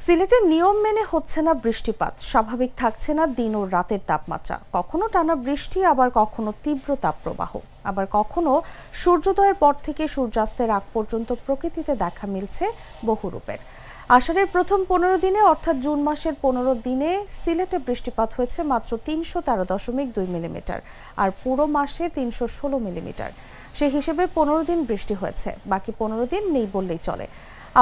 সিলেটে নিয়ম মেনে হচ্ছে না বৃষ্টিপাত, স্বাভাবিক থাকছে না দিন ও রাতের তাপমাত্রা। কখনো টানা বৃষ্টি, আবার কখনো তীব্র তাপপ্রবাহ, আবার কখনো সূর্যোদয়ের পর থেকে সূর্যাস্তের আগ পর্যন্ত প্রকৃতিতে দেখা মিলছে বহু রূপের। আষাঢ়ের প্রথম 15 দিনে অর্থাৎ জুন মাসের 15 দিনে সিলেটে বৃষ্টিপাত হয়েছে মাত্র 313.2 মিলিমিটার, আর পুরো মাসে 316 মিলিমিটার। সেই হিসেবে 15 দিন বৃষ্টি হয়েছে, বাকি 15 দিন নেই বললেই চলে।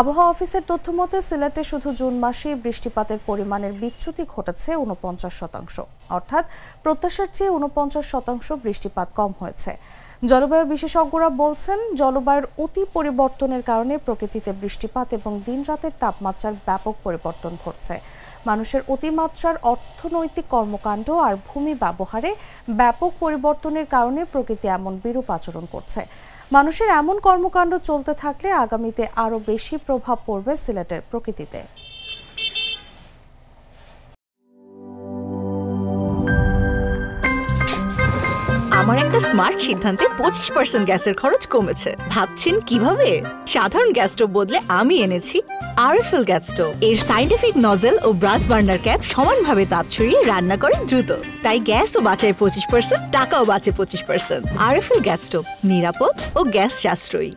আবহাওয়া অফিসের তথ্য মতে সিলেটে শুধু জুন মাসে বৃষ্টিপাতের পরিমাণের বিচ্যুতি ঘটেছে 49%, অর্থাৎ প্রত্যাশার চেয়ে 49% বৃষ্টিপাত কম হয়েছে। জলবায়ু বিশেষজ্ঞরা বলছেন, জলবায়ুর অতি পরিবর্তনের কারণে প্রকৃতিতে বৃষ্টিপাত এবং দিন রাতের তাপমাত্রার ব্যাপক পরিবর্তন ঘটছে। মানুষের অতিমাত্রার অর্থনৈতিক কর্মকাণ্ড আর ভূমি ব্যবহারে ব্যাপক পরিবর্তনের কারণে প্রকৃতি এমন বিরূপ আচরণ করছে। মানুষের এমন কর্মকাণ্ড চলতে থাকলে আগামীতে আরও বেশি প্রভাব পড়বে সিলেটের প্রকৃতিতে। আমার একটা স্মার্ট সিদ্ধান্তে 25% গ্যাসের খরচ কমেছে। ভাবছেন কিভাবে? সাধারণ গ্যাস স্টোভ বদলে আমি এনেছি আরএফএল গ্যাস স্টোভ। এর সাইন্টিফিক নজল ও ব্রাস বার্নার ক্যাপ সমানভাবে তাপ ছড়িয়ে রান্না করে দ্রুত, তাই গ্যাসও বাঁচায় 25%, টাকাও বাঁচে 25%। আরএফএল গ্যাস স্টোভ নিরাপদ ও গ্যাস সাশ্রয়ী।